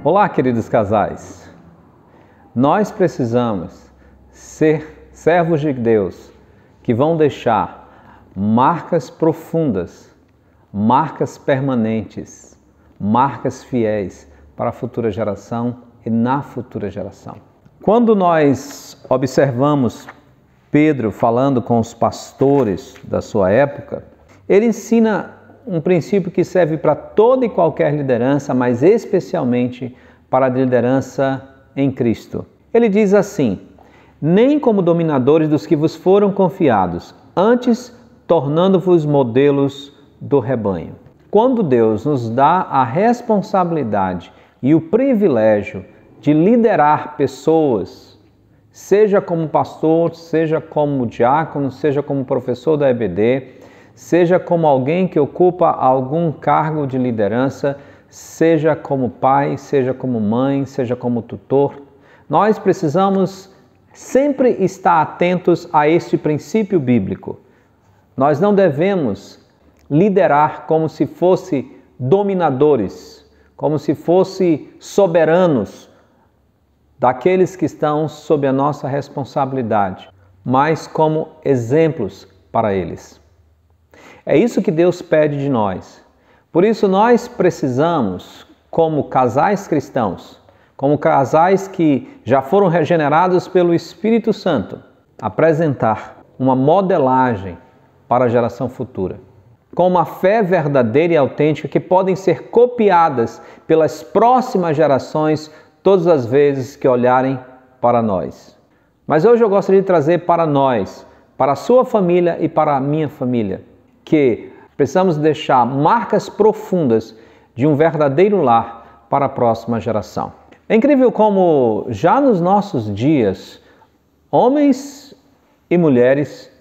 Olá, queridos casais. Nós precisamos ser servos de Deus que vão deixar marcas profundas, marcas permanentes, marcas fiéis para a futura geração e na futura geração. Quando nós observamos Pedro falando com os pastores da sua época, ele ensina um princípio que serve para toda e qualquer liderança, mas especialmente para a liderança em Cristo. Ele diz assim: nem como dominadores dos que vos foram confiados, antes tornando-vos modelos do rebanho. Quando Deus nos dá a responsabilidade e o privilégio de liderar pessoas, seja como pastor, seja como diácono, seja como professor da EBD, seja como alguém que ocupa algum cargo de liderança, seja como pai, seja como mãe, seja como tutor, nós precisamos sempre estar atentos a este princípio bíblico. Nós não devemos liderar como se fosse dominadores, como se fosse soberanos daqueles que estão sob a nossa responsabilidade, mas como exemplos para eles. É isso que Deus pede de nós. Por isso nós precisamos, como casais cristãos, como casais que já foram regenerados pelo Espírito Santo, apresentar uma modelagem para a geração futura, com uma fé verdadeira e autêntica que podem ser copiadas pelas próximas gerações todas as vezes que olharem para nós. Mas hoje eu gostaria de trazer para nós, para a sua família e para a minha família, que precisamos deixar marcas profundas de um verdadeiro lar para a próxima geração. É incrível como já nos nossos dias, homens e mulheres,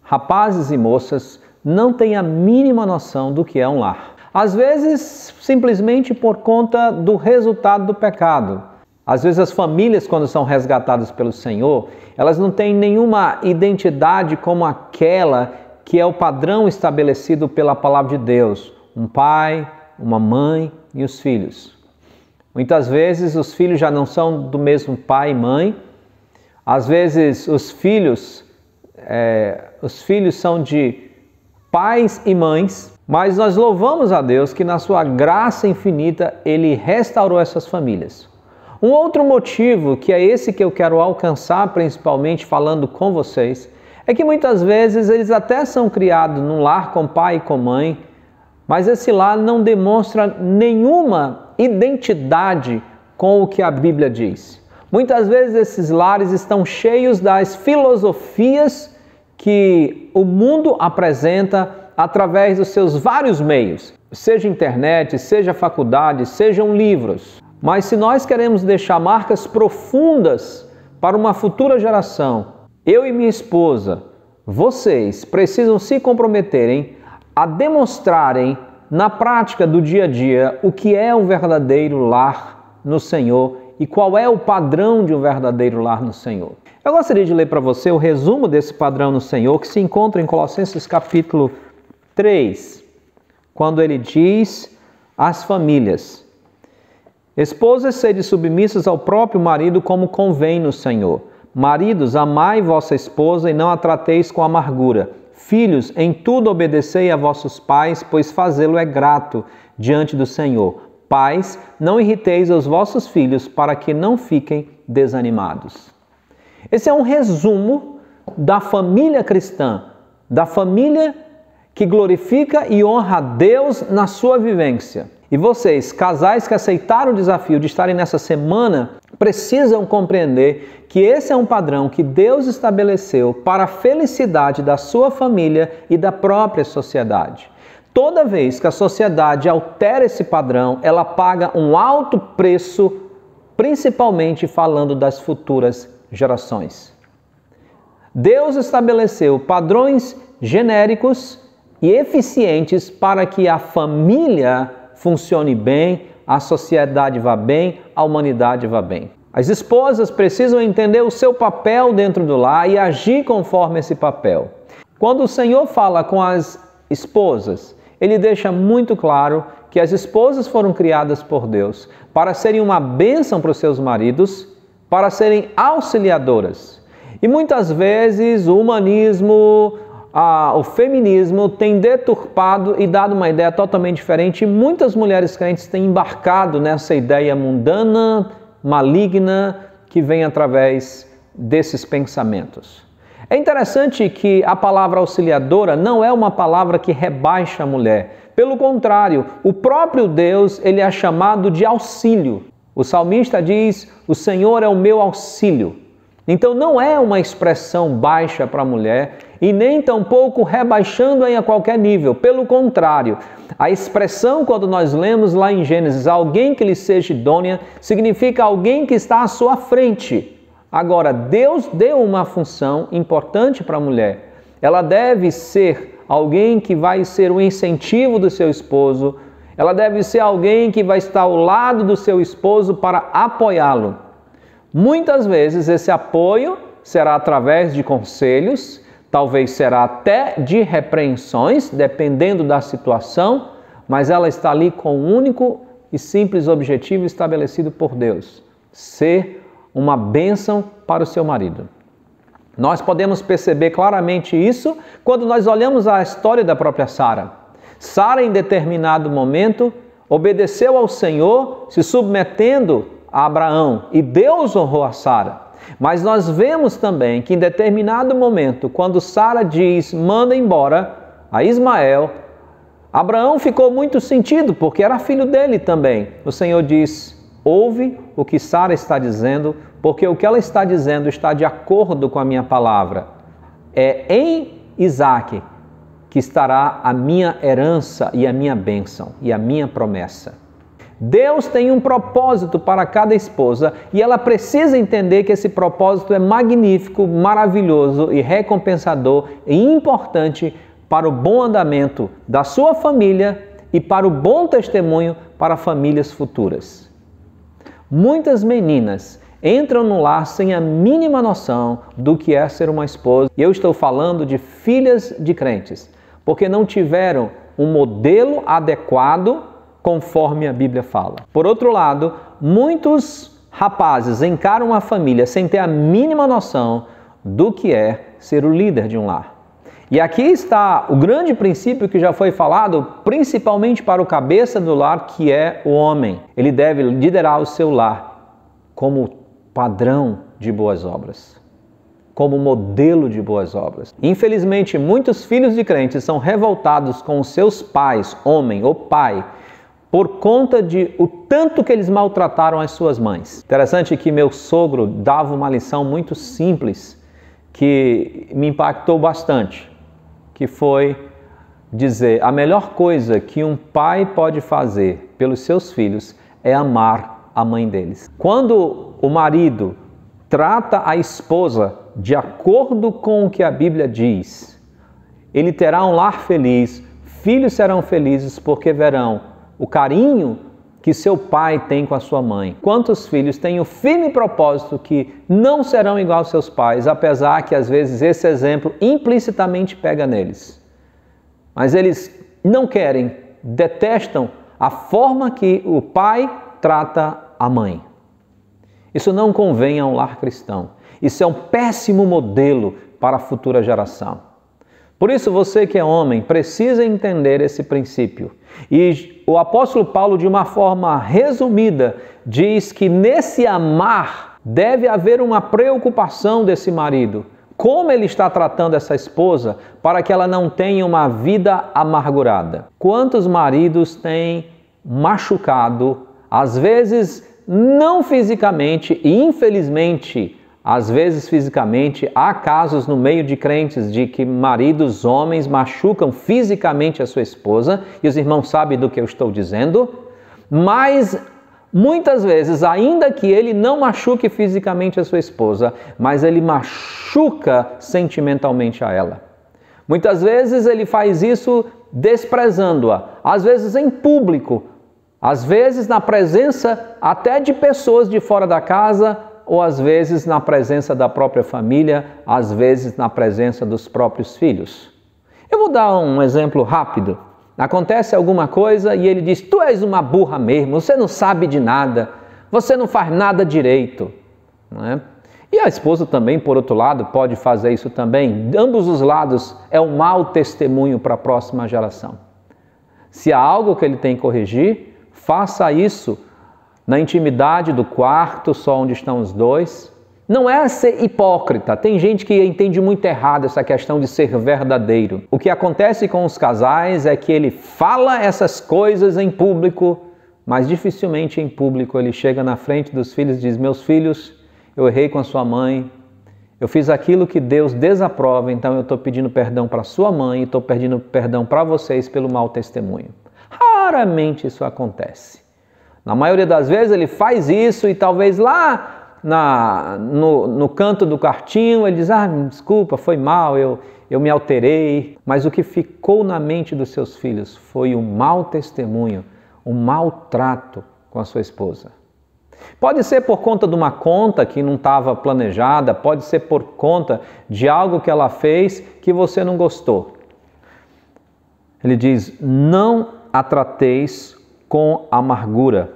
rapazes e moças, não têm a mínima noção do que é um lar. Às vezes, simplesmente por conta do resultado do pecado. Às vezes as famílias, quando são resgatadas pelo Senhor, elas não têm nenhuma identidade como aquela que é o padrão estabelecido pela palavra de Deus. Um pai, uma mãe e os filhos. Muitas vezes os filhos já não são do mesmo pai e mãe. Às vezes os filhos são de pais e mães. Mas nós louvamos a Deus que na sua graça infinita Ele restaurou essas famílias. Um outro motivo, que é esse que eu quero alcançar, principalmente falando com vocês, é que muitas vezes eles até são criados num lar com pai e com mãe, mas esse lar não demonstra nenhuma identidade com o que a Bíblia diz. Muitas vezes esses lares estão cheios das filosofias que o mundo apresenta através dos seus vários meios, seja internet, seja faculdade, sejam livros. Mas se nós queremos deixar marcas profundas para uma futura geração, eu e minha esposa, vocês precisam se comprometerem a demonstrarem na prática do dia a dia o que é um verdadeiro lar no Senhor e qual é o padrão de um verdadeiro lar no Senhor. Eu gostaria de ler para você o resumo desse padrão no Senhor que se encontra em Colossenses capítulo 3, quando ele diz às famílias: esposas, sede submissas ao próprio marido como convém no Senhor. Maridos, amai vossa esposa e não a trateis com amargura. Filhos, em tudo obedecei a vossos pais, pois fazê-lo é grato diante do Senhor. Pais, não irriteis os vossos filhos, para que não fiquem desanimados. Esse é um resumo da família cristã, da família que glorifica e honra a Deus na sua vivência. E vocês, casais que aceitaram o desafio de estarem nessa semana, precisam compreender que esse é um padrão que Deus estabeleceu para a felicidade da sua família e da própria sociedade. Toda vez que a sociedade altera esse padrão, ela paga um alto preço, principalmente falando das futuras gerações. Deus estabeleceu padrões genéricos e eficientes para que a família funcione bem, a sociedade vá bem, a humanidade vá bem. As esposas precisam entender o seu papel dentro do lar e agir conforme esse papel. Quando o Senhor fala com as esposas, Ele deixa muito claro que as esposas foram criadas por Deus para serem uma bênção para os seus maridos, para serem auxiliadoras. E muitas vezes o humanismo, o feminismo tem deturpado e dado uma ideia totalmente diferente. E muitas mulheres crentes têm embarcado nessa ideia mundana, maligna, que vem através desses pensamentos. É interessante que a palavra auxiliadora não é uma palavra que rebaixa a mulher. Pelo contrário, o próprio Deus, ele é chamado de auxílio. O salmista diz: o Senhor é o meu auxílio. Então não é uma expressão baixa para a mulher e nem tampouco rebaixando em a qualquer nível. Pelo contrário, a expressão, quando nós lemos lá em Gênesis, alguém que lhe seja idônea, significa alguém que está à sua frente. Agora, Deus deu uma função importante para a mulher. Ela deve ser alguém que vai ser o incentivo do seu esposo. Ela deve ser alguém que vai estar ao lado do seu esposo para apoiá-lo. Muitas vezes esse apoio será através de conselhos, talvez será até de repreensões, dependendo da situação, mas ela está ali com um único e simples objetivo estabelecido por Deus: ser uma bênção para o seu marido. Nós podemos perceber claramente isso quando nós olhamos a história da própria Sara. Sara, em determinado momento, obedeceu ao Senhor, se submetendo a Abraão, e Deus honrou a Sara. Mas nós vemos também que em determinado momento, quando Sara diz: manda embora a Ismael, Abraão ficou muito sentido, porque era filho dele também. O Senhor diz: ouve o que Sara está dizendo, porque o que ela está dizendo está de acordo com a minha palavra. É em Isaque que estará a minha herança e a minha bênção e a minha promessa. Deus tem um propósito para cada esposa e ela precisa entender que esse propósito é magnífico, maravilhoso e recompensador e importante para o bom andamento da sua família e para o bom testemunho para famílias futuras. Muitas meninas entram no lar sem a mínima noção do que é ser uma esposa. E eu estou falando de filhas de crentes, porque não tiveram um modelo adequado conforme a Bíblia fala. Por outro lado, muitos rapazes encaram a família sem ter a mínima noção do que é ser o líder de um lar. E aqui está o grande princípio que já foi falado, principalmente para o cabeça do lar, que é o homem. Ele deve liderar o seu lar como padrão de boas obras, como modelo de boas obras. Infelizmente, muitos filhos de crentes são revoltados com os seus pais, homem ou pai, por conta de o tanto que eles maltrataram as suas mães. Interessante que meu sogro dava uma lição muito simples que me impactou bastante, que foi dizer: a melhor coisa que um pai pode fazer pelos seus filhos é amar a mãe deles. Quando o marido trata a esposa de acordo com o que a Bíblia diz, ele terá um lar feliz, filhos serão felizes porque verão o carinho que seu pai tem com a sua mãe. Quantos filhos têm o firme propósito que não serão igual aos seus pais, apesar que às vezes esse exemplo implicitamente pega neles. Mas eles não querem, detestam a forma que o pai trata a mãe. Isso não convém a um lar cristão. Isso é um péssimo modelo para a futura geração. Por isso, você que é homem precisa entender esse princípio. E o apóstolo Paulo, de uma forma resumida, diz que nesse amar deve haver uma preocupação desse marido. Como ele está tratando essa esposa para que ela não tenha uma vida amargurada. Quantos maridos têm machucado, às vezes não fisicamente e infelizmente, às vezes fisicamente, há casos no meio de crentes de que maridos, homens, machucam fisicamente a sua esposa, e os irmãos sabem do que eu estou dizendo, mas muitas vezes, ainda que ele não machuque fisicamente a sua esposa, mas ele machuca sentimentalmente a ela. Muitas vezes ele faz isso desprezando-a, às vezes em público, às vezes na presença até de pessoas de fora da casa, ou às vezes na presença da própria família, às vezes na presença dos próprios filhos. Eu vou dar um exemplo rápido. Acontece alguma coisa e ele diz: tu és uma burra mesmo, você não sabe de nada, você não faz nada direito. Não é? E a esposa também, por outro lado, pode fazer isso também. De ambos os lados é um mau testemunho para a próxima geração. Se há algo que ele tem que corrigir, faça isso na intimidade do quarto, só onde estão os dois. Não é ser hipócrita. Tem gente que entende muito errado essa questão de ser verdadeiro. O que acontece com os casais é que ele fala essas coisas em público, mas dificilmente em público ele chega na frente dos filhos e diz: meus filhos, eu errei com a sua mãe, eu fiz aquilo que Deus desaprova, então eu estou pedindo perdão para sua mãe e estou pedindo perdão para vocês pelo mau testemunho. Raramente isso acontece. Na maioria das vezes ele faz isso e talvez lá no canto do quartinho ele diz: desculpa, foi mal, eu me alterei. Mas o que ficou na mente dos seus filhos foi um mau testemunho, um maltrato com a sua esposa. Pode ser por conta de uma conta que não estava planejada, pode ser por conta de algo que ela fez que você não gostou. Ele diz: não a trateis com amargura.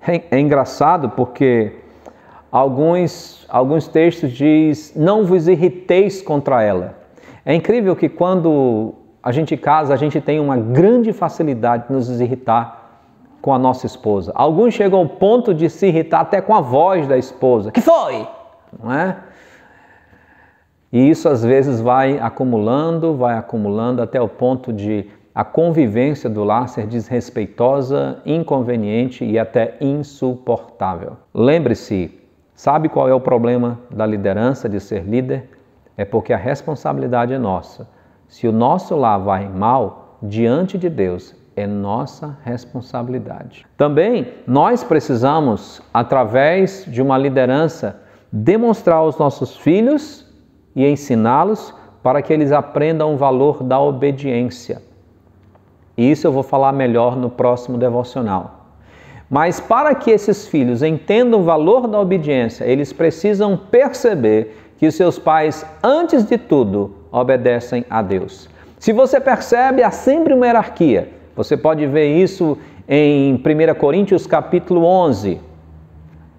É engraçado porque alguns textos diz: não vos irriteis contra ela. É incrível que quando a gente casa, a gente tem uma grande facilidade de nos irritar com a nossa esposa. Alguns chegam ao ponto de se irritar até com a voz da esposa. Que foi? Não é? E isso às vezes vai acumulando até o ponto de a convivência do lar ser desrespeitosa, inconveniente e até insuportável. Lembre-se, sabe qual é o problema da liderança, de ser líder? É porque a responsabilidade é nossa. Se o nosso lar vai mal, diante de Deus, é nossa responsabilidade. Também nós precisamos, através de uma liderança, demonstrar aos nossos filhos e ensiná-los para que eles aprendam o valor da obediência. E isso eu vou falar melhor no próximo devocional. Mas para que esses filhos entendam o valor da obediência, eles precisam perceber que os seus pais, antes de tudo, obedecem a Deus. Se você percebe, há sempre uma hierarquia. Você pode ver isso em 1 Coríntios capítulo 11.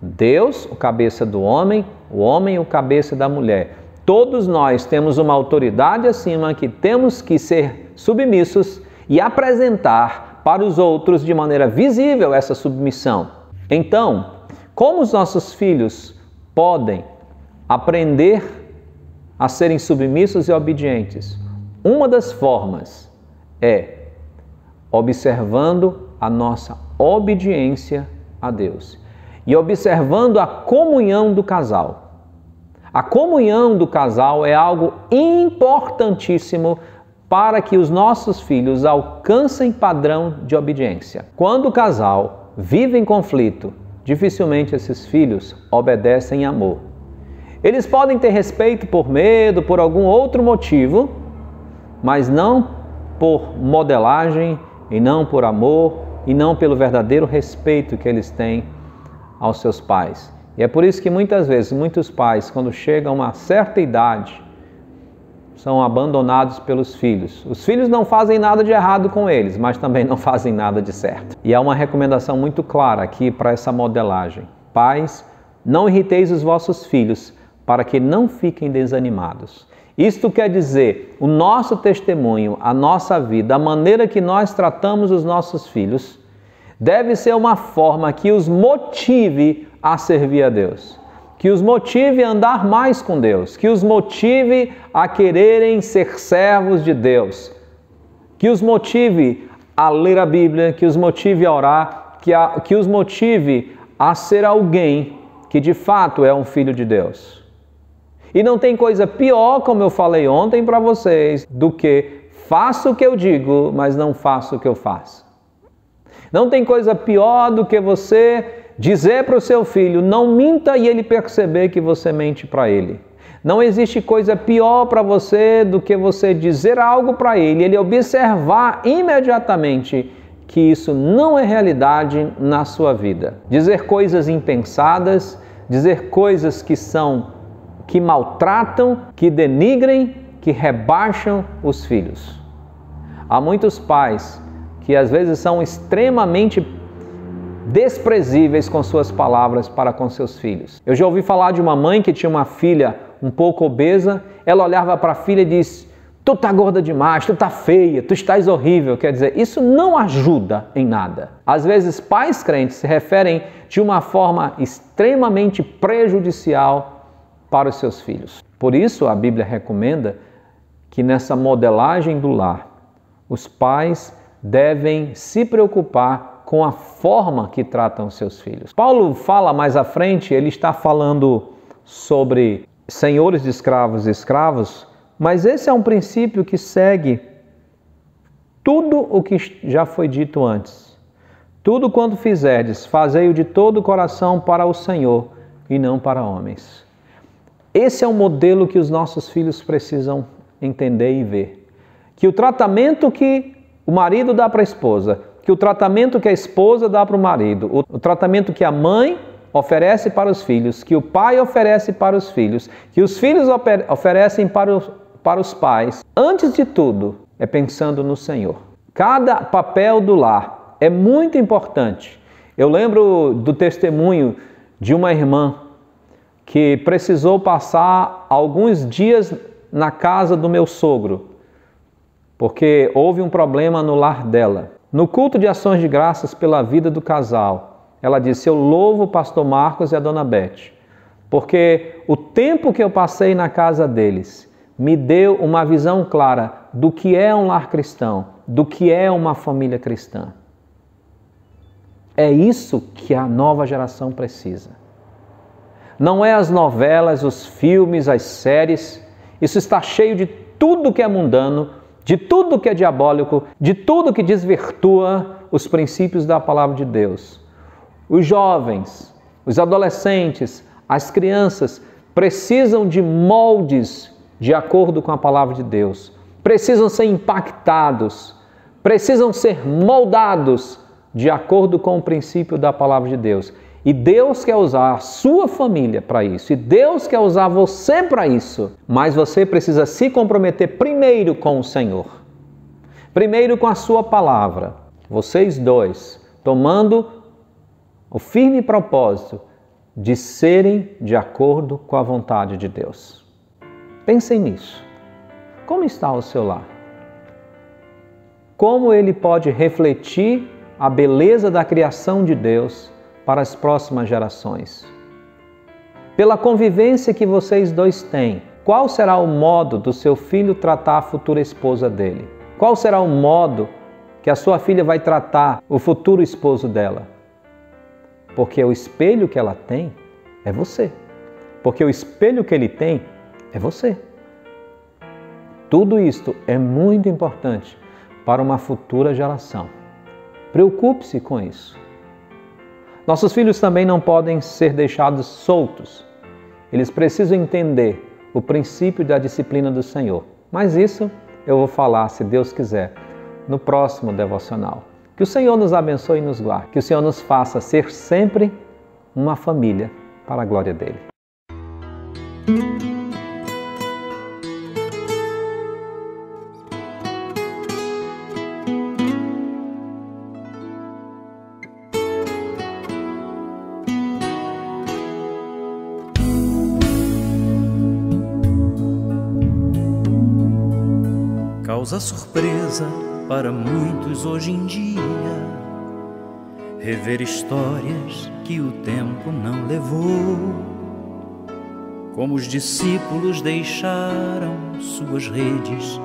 Deus, o cabeça do homem, o cabeça da mulher. Todos nós temos uma autoridade acima que temos que ser submissos e apresentar para os outros de maneira visível essa submissão. Então, como os nossos filhos podem aprender a serem submissos e obedientes? Uma das formas é observando a nossa obediência a Deus e observando a comunhão do casal. A comunhão do casal é algo importantíssimo para que os nossos filhos alcancem padrão de obediência. Quando o casal vive em conflito, dificilmente esses filhos obedecem em amor. Eles podem ter respeito por medo, por algum outro motivo, mas não por modelagem, e não por amor, e não pelo verdadeiro respeito que eles têm aos seus pais. E é por isso que muitas vezes, muitos pais, quando chegam a uma certa idade, são abandonados pelos filhos. Os filhos não fazem nada de errado com eles, mas também não fazem nada de certo. E há uma recomendação muito clara aqui para essa modelagem. Pais, não irriteis os vossos filhos, para que não fiquem desanimados. Isto quer dizer, o nosso testemunho, a nossa vida, a maneira que nós tratamos os nossos filhos, deve ser uma forma que os motive a servir a Deus, que os motive a andar mais com Deus, que os motive a quererem ser servos de Deus, que os motive a ler a Bíblia, que os motive a orar, que os motive a ser alguém que de fato é um filho de Deus. E não tem coisa pior, como eu falei ontem para vocês, do que faço o que eu digo, mas não faço o que eu faço. Não tem coisa pior do que você dizer para o seu filho, não minta, e ele perceber que você mente para ele. Não existe coisa pior para você do que você dizer algo para ele, ele observar imediatamente que isso não é realidade na sua vida. Dizer coisas impensadas, dizer coisas que maltratam, que denigrem, que rebaixam os filhos. Há muitos pais que às vezes são extremamente desprezíveis com suas palavras para com seus filhos. Eu já ouvi falar de uma mãe que tinha uma filha um pouco obesa, ela olhava para a filha e disse: tu tá gorda demais, tu tá feia, tu estás horrível. Quer dizer, isso não ajuda em nada. Às vezes pais crentes se referem de uma forma extremamente prejudicial para os seus filhos. Por isso a Bíblia recomenda que nessa modelagem do lar, os pais devem se preocupar com a forma que tratam seus filhos. Paulo fala mais à frente, ele está falando sobre senhores de escravos e escravos, mas esse é um princípio que segue tudo o que já foi dito antes. Tudo quanto fizerdes, fazei-o de todo o coração para o Senhor e não para homens. Esse é um modelo que os nossos filhos precisam entender e ver. Que o tratamento que o marido dá para a esposa, que o tratamento que a esposa dá para o marido, o tratamento que a mãe oferece para os filhos, que o pai oferece para os filhos, que os filhos oferecem para os pais, antes de tudo, é pensando no Senhor. Cada papel do lar é muito importante. Eu lembro do testemunho de uma irmã que precisou passar alguns dias na casa do meu sogro, porque houve um problema no lar dela. No culto de ações de graças pela vida do casal, ela disse: eu louvo o pastor Marcos e a dona Beth, porque o tempo que eu passei na casa deles me deu uma visão clara do que é um lar cristão, do que é uma família cristã. É isso que a nova geração precisa. Não é as novelas, os filmes, as séries. Isso está cheio de tudo que é mundano, de tudo que é diabólico, de tudo que desvirtua os princípios da palavra de Deus. Os jovens, os adolescentes, as crianças precisam de moldes de acordo com a palavra de Deus. Precisam ser impactados, precisam ser moldados de acordo com o princípio da palavra de Deus. E Deus quer usar a sua família para isso. E Deus quer usar você para isso. Mas você precisa se comprometer primeiro com o Senhor. Primeiro com a sua palavra. Vocês dois, tomando o firme propósito de serem de acordo com a vontade de Deus. Pensem nisso. Como está o seu lar? Como ele pode refletir a beleza da criação de Deus para as próximas gerações? Pela convivência que vocês dois têm, qual será o modo do seu filho tratar a futura esposa dele? Qual será o modo que a sua filha vai tratar o futuro esposo dela? Porque o espelho que ela tem é você. Porque o espelho que ele tem é você. Tudo isto é muito importante para uma futura geração. Preocupe-se com isso. Nossos filhos também não podem ser deixados soltos. Eles precisam entender o princípio da disciplina do Senhor. Mas isso eu vou falar, se Deus quiser, no próximo devocional. Que o Senhor nos abençoe e nos guarde. Que o Senhor nos faça ser sempre uma família para a glória dele. Causa surpresa para muitos hoje em dia rever histórias que o tempo não levou, como os discípulos deixaram suas redes,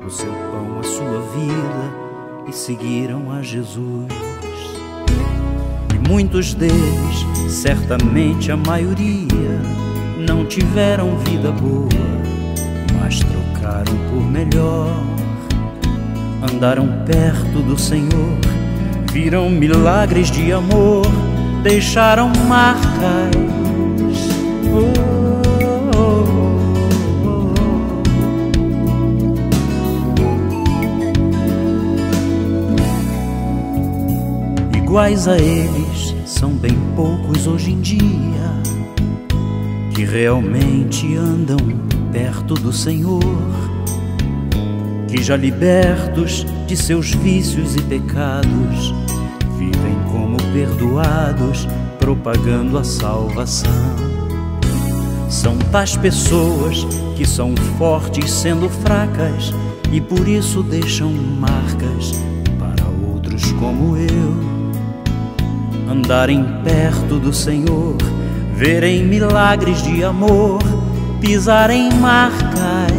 o seu pão, a sua vida, e seguiram a Jesus. E muitos deles, certamente a maioria, não tiveram vida boa, mas trocaram por melhor. Andaram perto do Senhor, viram milagres de amor, deixaram marcas. Iguais a eles são bem poucos hoje em dia que realmente andam perto do Senhor, que já libertos de seus vícios e pecados, vivem como perdoados, propagando a salvação. São tais pessoas que são fortes sendo fracas e por isso deixam marcas para outros como eu. Andarem perto do Senhor, verem milagres de amor, pisarem marcas.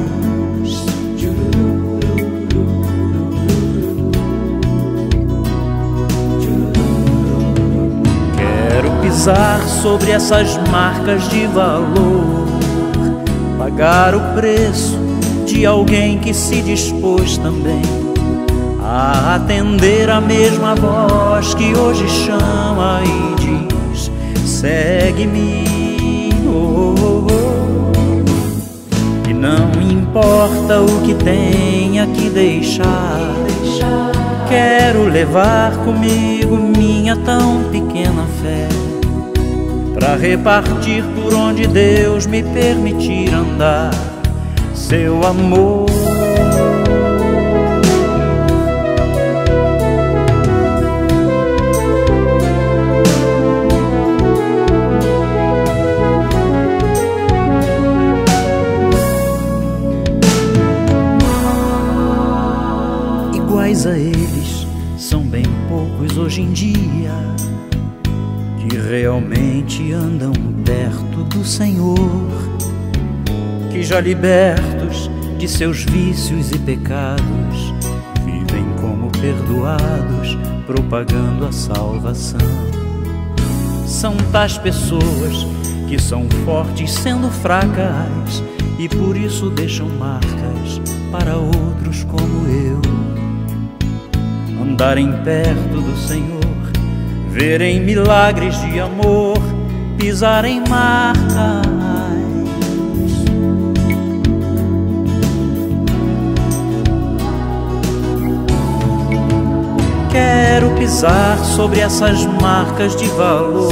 Quero pisar sobre essas marcas de valor, pagar o preço de alguém que se dispôs também a atender a mesma voz que hoje chama e diz: segue-me. E não importa o que tenha que deixar, quero levar comigo minha tão pequena fé, pra repartir por onde Deus me permitir andar seu amor. Iguais a eles são bem poucos hoje em dia que realmente andam perto do Senhor, que já libertos de seus vícios e pecados, vivem como perdoados, propagando a salvação. São tais pessoas que são fortes sendo fracas e por isso deixam marcas para outros como eu. Andarem perto do Senhor, verem milagres de amor, pisarem marcas. Quero pisar sobre essas marcas de valor,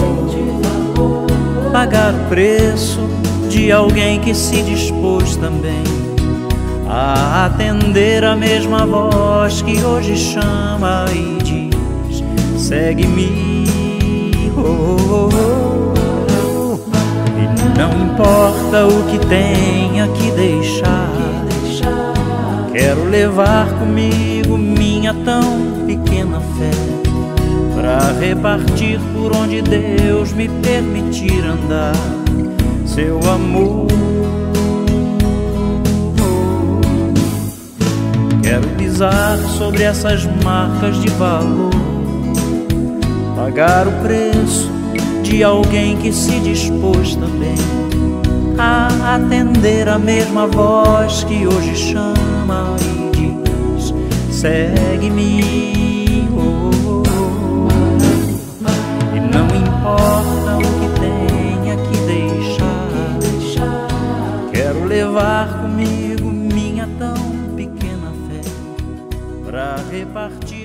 pagar o preço de alguém que se dispôs também a atender a mesma voz que hoje chama e diz: segue-me. E não importa o que tenha que deixar, quero levar comigo minha tão pequena fé, pra repartir por onde Deus me permitir andar seu amor. Quero pisar sobre essas marcas de valor, pagar o preço de alguém que se dispôs também a atender a mesma voz que hoje chama e diz: segue-me. E não importa o que tenha que deixar, quero levar comigo minha tão pequena fé, pra repartir